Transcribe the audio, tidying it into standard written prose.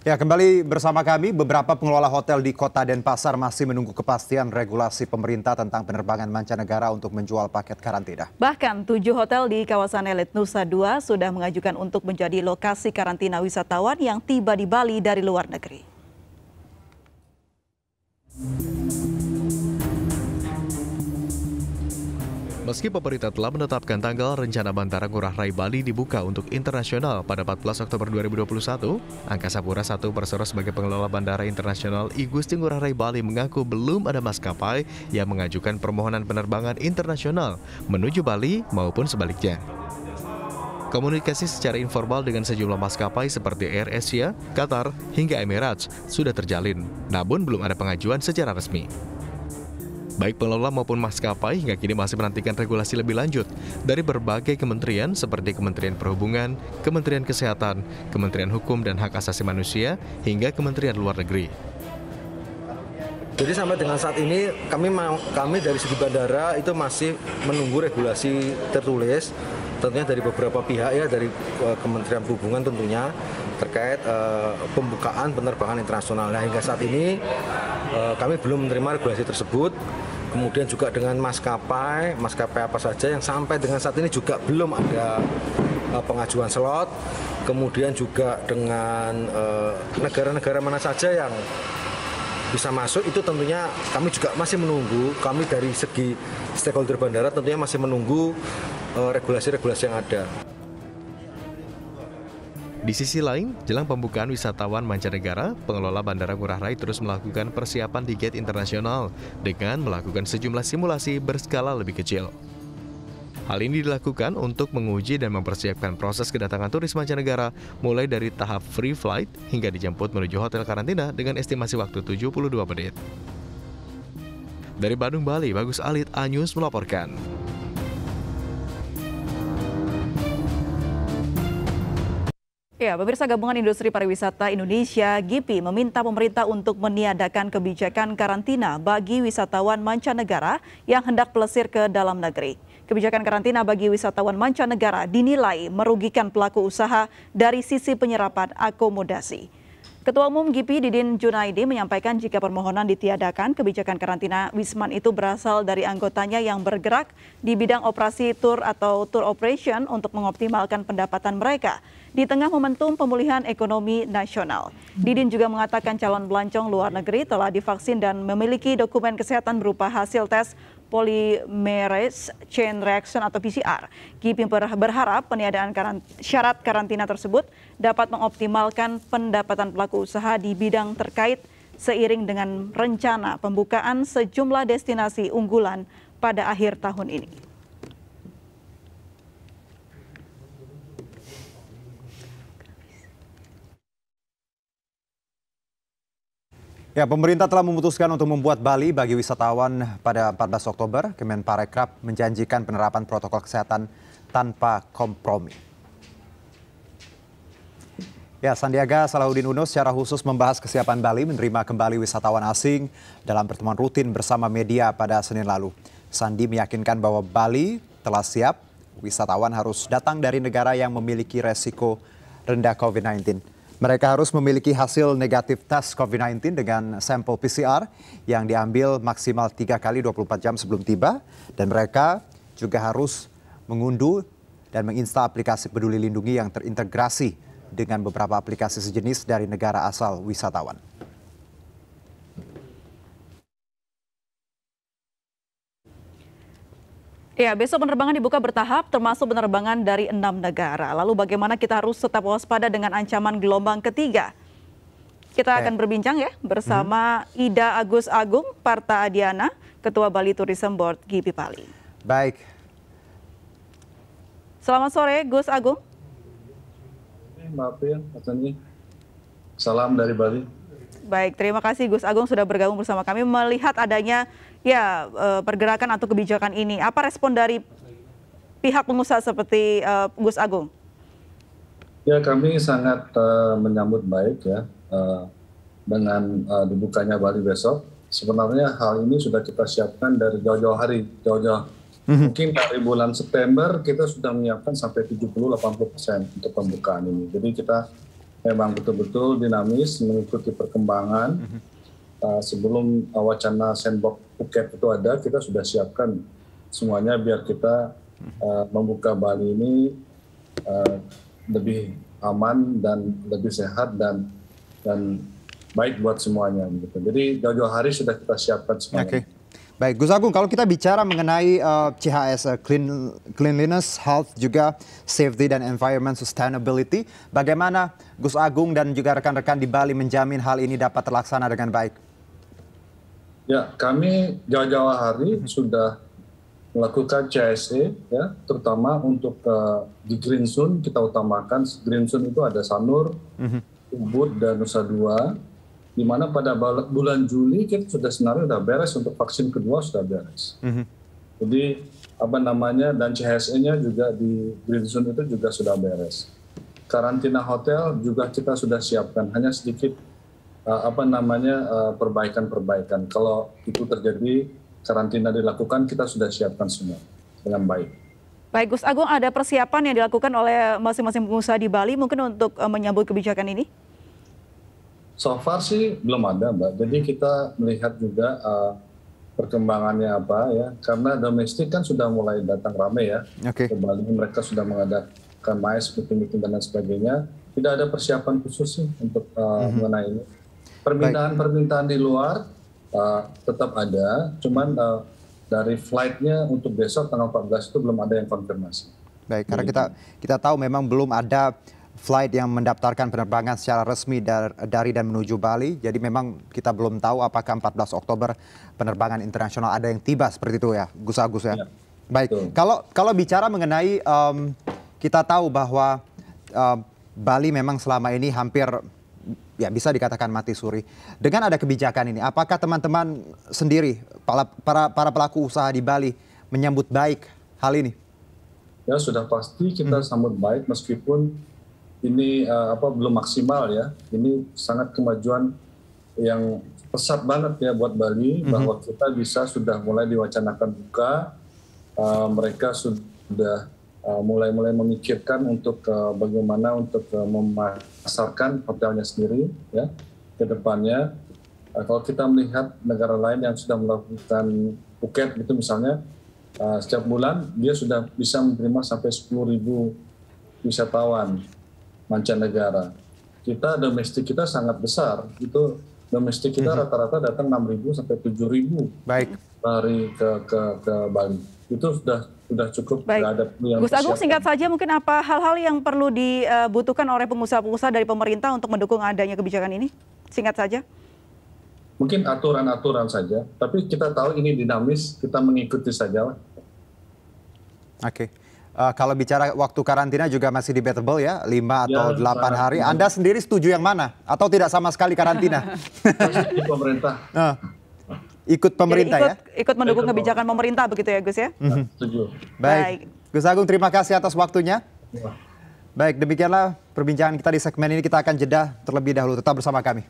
Ya, kembali bersama kami, beberapa pengelola hotel di Kota Denpasar masih menunggu kepastian regulasi pemerintah tentang penerbangan mancanegara untuk menjual paket karantina. Bahkan 7 hotel di kawasan elit Nusa Dua sudah mengajukan untuk menjadi lokasi karantina wisatawan yang tiba di Bali dari luar negeri. Meski pemerintah telah menetapkan tanggal rencana Bandara Ngurah Rai Bali dibuka untuk internasional pada 14 Oktober 2021, Angkasa Pura I Persero sebagai pengelola Bandara Internasional I Gusti Ngurah Rai Bali mengaku belum ada maskapai yang mengajukan permohonan penerbangan internasional menuju Bali maupun sebaliknya. Komunikasi secara informal dengan sejumlah maskapai seperti Air Asia, Qatar, hingga Emirates sudah terjalin, namun belum ada pengajuan secara resmi. Baik pengelola maupun maskapai hingga kini masih menantikan regulasi lebih lanjut dari berbagai kementerian seperti Kementerian Perhubungan, Kementerian Kesehatan, Kementerian Hukum dan Hak Asasi Manusia, hingga Kementerian Luar Negeri. Jadi sampai dengan saat ini kami dari segi bandara itu masih menunggu regulasi tertulis, tentunya dari beberapa pihak ya, dari Kementerian Perhubungan tentunya terkait pembukaan penerbangan internasional. Nah, hingga saat ini kami belum menerima regulasi tersebut. Kemudian juga dengan maskapai apa saja yang sampai dengan saat ini juga belum ada pengajuan slot. Kemudian juga dengan negara-negara mana saja yang bisa masuk, itu tentunya kami juga masih menunggu. Kami dari segi stakeholder bandara tentunya masih menunggu regulasi-regulasi yang ada. Di sisi lain, jelang pembukaan wisatawan mancanegara, pengelola Bandara Ngurah Rai terus melakukan persiapan di gate internasional dengan melakukan sejumlah simulasi berskala lebih kecil. Hal ini dilakukan untuk menguji dan mempersiapkan proses kedatangan turis mancanegara mulai dari tahap free flight hingga dijemput menuju hotel karantina dengan estimasi waktu 72 menit. Dari Bandung, Bali, Bagus Alit, A-News melaporkan. Ya, pemirsa, Gabungan Industri Pariwisata Indonesia (GIPI) meminta pemerintah untuk meniadakan kebijakan karantina bagi wisatawan mancanegara yang hendak pelesir ke dalam negeri. Kebijakan karantina bagi wisatawan mancanegara dinilai merugikan pelaku usaha dari sisi penyerapan akomodasi. Ketua Umum GIPI Didin Junaidi menyampaikan jika permohonan ditiadakan, kebijakan karantina Wisman itu berasal dari anggotanya yang bergerak di bidang operasi tour atau tour operation untuk mengoptimalkan pendapatan mereka di tengah momentum pemulihan ekonomi nasional. Didin juga mengatakan calon pelancong luar negeri telah divaksin dan memiliki dokumen kesehatan berupa hasil tes polymerase chain reaction atau PCR. GIPI berharap peniadaan syarat karantina tersebut dapat mengoptimalkan pendapatan pelaku usaha di bidang terkait seiring dengan rencana pembukaan sejumlah destinasi unggulan pada akhir tahun ini. Ya, pemerintah telah memutuskan untuk membuat Bali bagi wisatawan pada 14 Oktober. Kemenparekraf menjanjikan penerapan protokol kesehatan tanpa kompromi. Ya, Sandiaga Salahuddin Uno secara khusus membahas kesiapan Bali menerima kembali wisatawan asing dalam pertemuan rutin bersama media pada Senin lalu. Sandi meyakinkan bahwa Bali telah siap, wisatawan harus datang dari negara yang memiliki resiko rendah COVID-19. Mereka harus memiliki hasil negatif tes COVID-19 dengan sampel PCR yang diambil maksimal 3 kali 24 jam sebelum tiba. Dan mereka juga harus mengunduh dan menginstal aplikasi Peduli Lindungi yang terintegrasi dengan beberapa aplikasi sejenis dari negara asal wisatawan. Ya, besok penerbangan dibuka bertahap termasuk penerbangan dari 6 negara. Lalu bagaimana kita harus tetap waspada dengan ancaman gelombang ketiga? Kita akan berbincang ya bersama Ida Agus Agung Parta Adiana, Ketua Bali Tourism Board GIPI Bali. Baik. Selamat sore, Gus Agung. Maaf ya, Mas Ani. Salam dari Bali. Baik, terima kasih Gus Agung sudah bergabung bersama kami. Melihat adanya pergerakan atau kebijakan ini, apa respon dari pihak pengusaha seperti Gus Agung? Ya, kami sangat menyambut baik ya dengan dibukanya Bali besok. Sebenarnya hal ini sudah kita siapkan dari jauh-jauh hari, mungkin dari bulan September kita sudah menyiapkan sampai 70-80% untuk pembukaan ini. Jadi kita memang betul-betul dinamis mengikuti perkembangan. Sebelum wacana sandbox Phuket itu ada, kita sudah siapkan semuanya biar kita membuka Bali ini lebih aman dan lebih sehat dan baik buat semuanya. Gitu. Jadi jauh-jauh hari sudah kita siapkan semuanya. Oke. Baik, Gus Agung, kalau kita bicara mengenai CHS, Cleanliness, Health, juga Safety dan Environment Sustainability, bagaimana Gus Agung dan juga rekan-rekan di Bali menjamin hal ini dapat terlaksana dengan baik? Ya, kami jauh-jauh hari sudah melakukan CSE, ya, terutama untuk di Green Zone kita utamakan. Green Zone itu ada Sanur, Ubud, dan Nusa Dua, di mana pada bulan Juli kita sebenarnya sudah beres untuk vaksin kedua sudah beres. Jadi dan CSE-nya juga di Green Zone itu juga sudah beres. Karantina hotel juga kita sudah siapkan, hanya sedikit perbaikan-perbaikan. Kalau itu terjadi karantina dilakukan, kita sudah siapkan semua dengan baik. Baik, Gus Agung, ada persiapan yang dilakukan oleh masing-masing pengusaha di Bali mungkin untuk menyambut kebijakan ini? So far sih belum ada, Mbak. Jadi kita melihat juga perkembangannya apa ya. Karena domestik kan sudah mulai datang ramai ya. Ke Bali, mereka sudah mengadakan MICE, meeting-meeting dan lain sebagainya. Tidak ada persiapan khusus sih untuk mengenai ini. Permintaan di luar tetap ada, cuman dari flight-nya untuk besok tanggal 14 itu belum ada yang konfirmasi. Baik, karena kita tahu memang belum ada flight yang mendaftarkan penerbangan secara resmi dari dan menuju Bali. Jadi memang kita belum tahu apakah 14 Oktober penerbangan internasional ada yang tiba seperti itu ya, Gus Agus ya. Baik, kalau bicara mengenai kita tahu bahwa Bali memang selama ini hampir ya bisa dikatakan mati suri. Dengan ada kebijakan ini, apakah teman-teman sendiri, para pelaku usaha di Bali menyambut baik hal ini? Ya sudah pasti kita sambut baik meskipun ini belum maksimal ya. Ini sangat kemajuan yang pesat banget ya buat Bali bahwa kita sudah mulai diwacanakan buka. Mereka sudah mulai memikirkan untuk bagaimana untuk memasarkan hotelnya sendiri ya ke depannya. Kalau kita melihat negara lain yang sudah melakukan Phuket itu misalnya, setiap bulan dia sudah bisa menerima sampai 10.000 wisatawan mancanegara. Kita domestik kita sangat besar, itu domestik kita rata-rata datang 6.000 sampai 7.000 hari ke Bali. Itu sudah cukup. Ada yang Gus Agung, singkat saja mungkin apa hal-hal yang perlu dibutuhkan oleh pengusaha-pengusaha dari pemerintah untuk mendukung adanya kebijakan ini? Singkat saja. Mungkin aturan-aturan saja, tapi kita tahu ini dinamis, kita mengikuti saja. Oke. Kalau bicara waktu karantina juga masih debatable ya, 5 atau 8 hari. Anda sendiri setuju yang mana? Atau tidak sama sekali karantina? Setuju pemerintah. Ikut pemerintah. Jadi ya? Ikut mendukung kebijakan pemerintah begitu ya Gus ya? Setuju. Baik. Gus Agung, terima kasih atas waktunya. Baik, demikianlah perbincangan kita di segmen ini. Kita akan jeda terlebih dahulu. Tetap bersama kami.